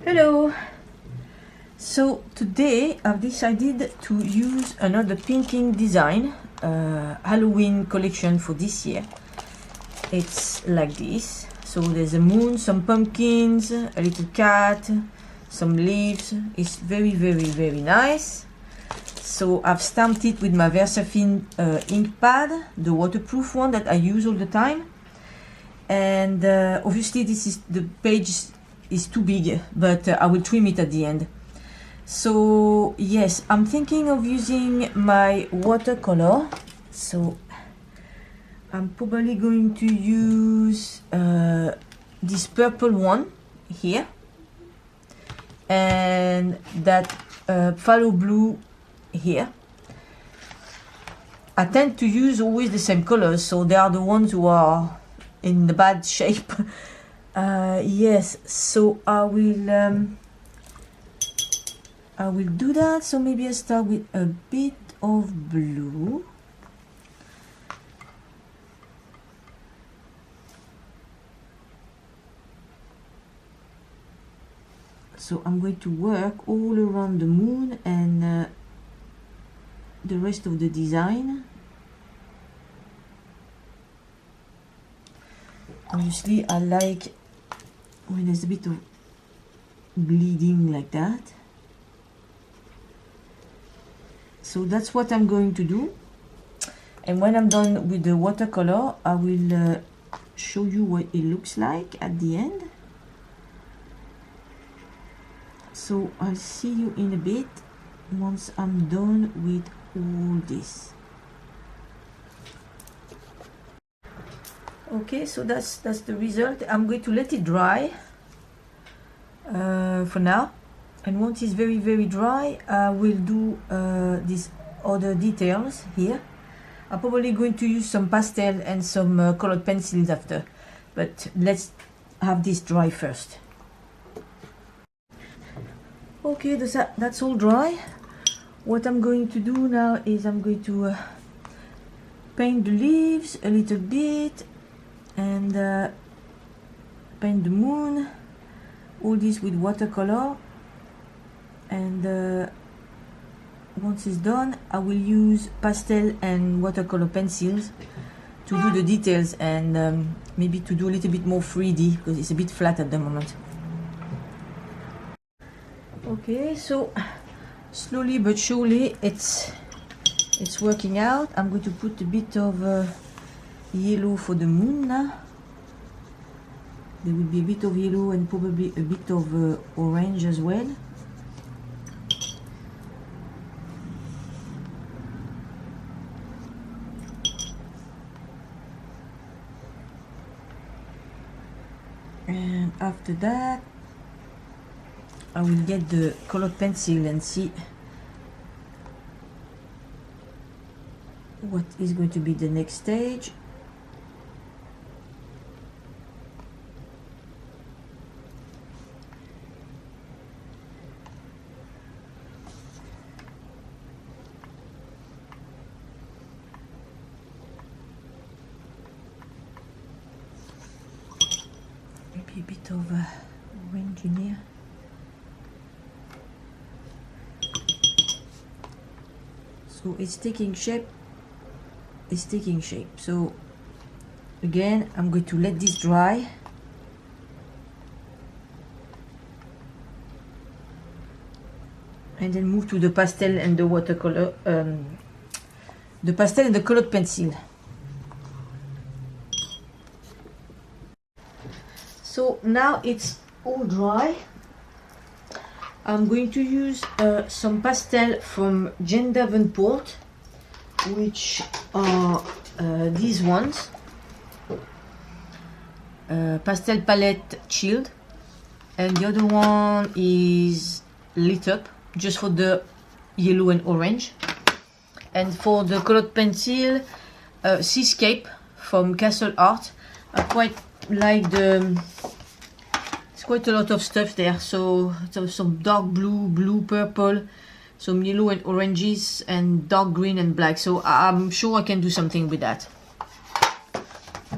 Hello! So today I've decided to use another painting design, Halloween collection for this year. It's like this. So there's a moon, some pumpkins, a little cat, some leaves. It's very nice. So I've stamped it with my Versafin ink pad, the waterproof one that I use all the time. And obviously the page is too big, but I will trim it at the end. So yes, I'm thinking of using my watercolor. So I'm probably going to use this purple one here and that phthalo blue here. I tend to use always the same colors, so they are the ones who are in the bad shape. Yes, so I will do that. So maybe I start with a bit of blue. So I'm going to work all around the moon and the rest of the design. Obviously I like when there's a bit of bleeding like that. So that's what I'm going to do, and when I'm done with the watercolor I will show you what it looks like at the end. So I'll see you in a bit once I'm done with all this. Okay, so that's the result. I'm going to let it dry for now, and once it's very dry I will do these other details here. I'm probably going to use some pastel and some colored pencils after, but let's have this dry first. Okay, that's all dry. What I'm going to do now is I'm going to paint the leaves a little bit and paint the moon, all this with watercolor, and once it's done I will use pastel and watercolor pencils to do the details and maybe to do a little bit more 3D because it's a bit flat at the moment. Okay, so slowly but surely it's working out. I'm going to put a bit of yellow for the moon now. There will be a bit of yellow and probably a bit of orange as well. And after that I will get the colored pencil and see what is going to be the next stage. Maybe a bit of orange in here. So it's taking shape. So again I'm going to let this dry and then move to the pastel and the watercolor, the pastel and the colored pencil. So now it's all dry. I'm going to use some pastel from Jane Davenport, which are these ones. Pastel palette chilled, and the other one is lit up, just for the yellow and orange. And for the colored pencil, Seascape from Castle Art. I quite like quite a lot of stuff there, so some dark blue, purple, some yellow and oranges, and dark green and black, so I'm sure I can do something with that.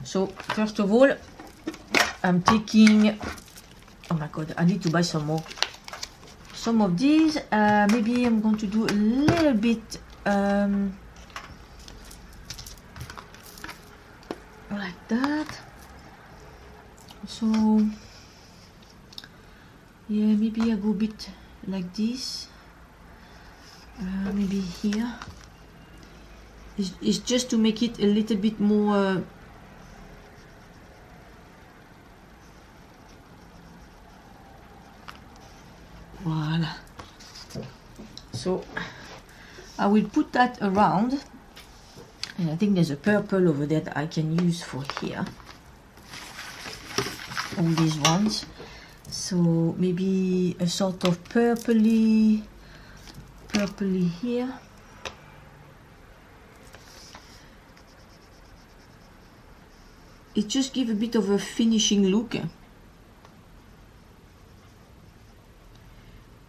So first of all I'm taking Oh my god, I need to buy some more. Some of these. Maybe I'm going to do a little bit like that. So yeah, maybe I go a bit like this. Maybe here. It's just to make it a little bit more voila. So I will put that around, and I think there's a purple over there that I can use for here. All these ones. So maybe a sort of purpley here. It just gives a bit of a finishing look.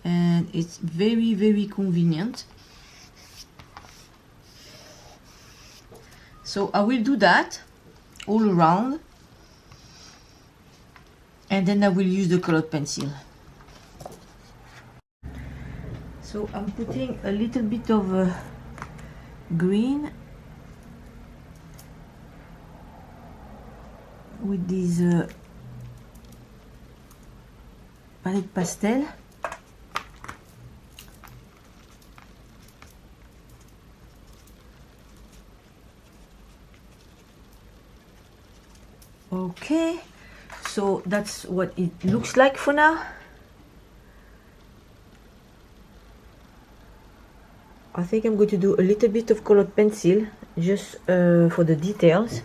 And it's very, very convenient. So I will do that all around. And then I will use the colored pencil. So I'm putting a little bit of green with this palette pastel. Okay, so that's what it looks like for now. I think I'm going to do a little bit of colored pencil just for the details.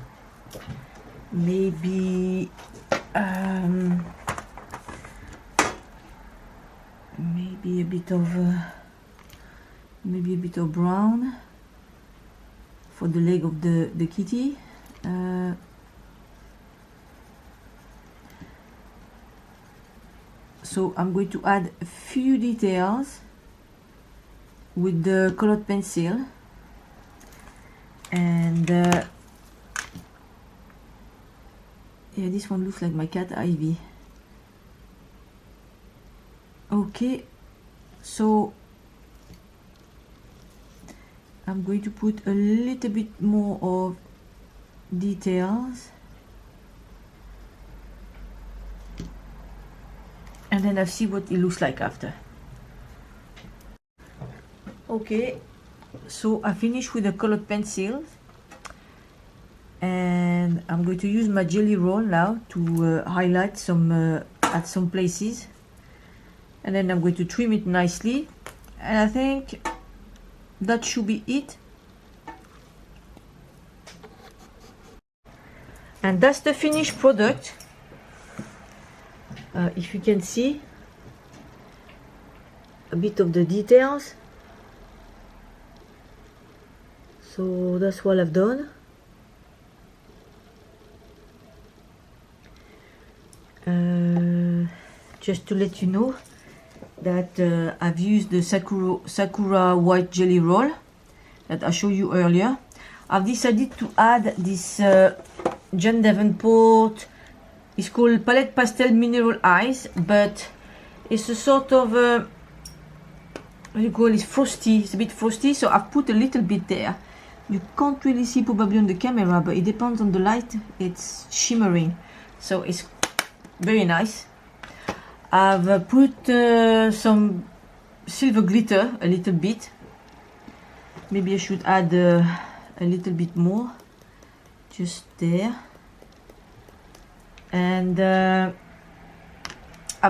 Maybe maybe a bit of brown for the leg of the kitty. So I'm going to add a few details with the colored pencil, and yeah, this one looks like my cat Ivy. Okay, so I'm going to put a little bit more of details, and then I'll see what it looks like after. Okay, so I finished with the colored pencils, and I'm going to use my jelly roll now to highlight some at some places, and then I'm going to trim it nicely, and I think that should be it. And that's the finished product. If you can see a bit of the details. So that's what I've done. Just to let you know that I've used the Sakura white jelly roll that I showed you earlier. I've decided to add this John Davenport. It's called Palette Pastel Mineral Eyes, but it's a sort of what do you call it? It's frosty. It's a bit frosty, so I've put a little bit there. You can't really see probably on the camera, but it depends on the light. It's shimmering, so it's very nice. I've put some silver glitter, a little bit. Maybe I should add a little bit more, just there. And I've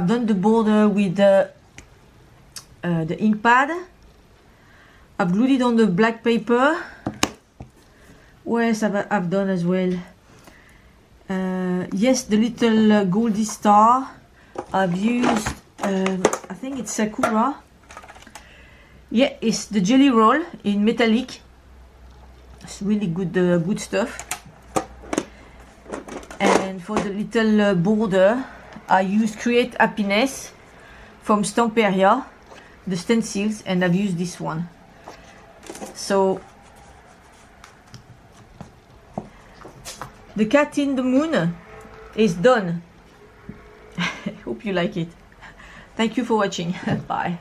done the border with the ink pad. I've glued it on the black paper. What else I've done as well? Yes, the little goldy star. I've used, I think it's Sakura. Yeah, it's the jelly roll in metallic. It's really good, good stuff. And for the little border, I used Create Happiness from Stamperia, the stencils, and I've used this one. So the cat in the moon is done. Hope you like it. Thank you for watching. Bye.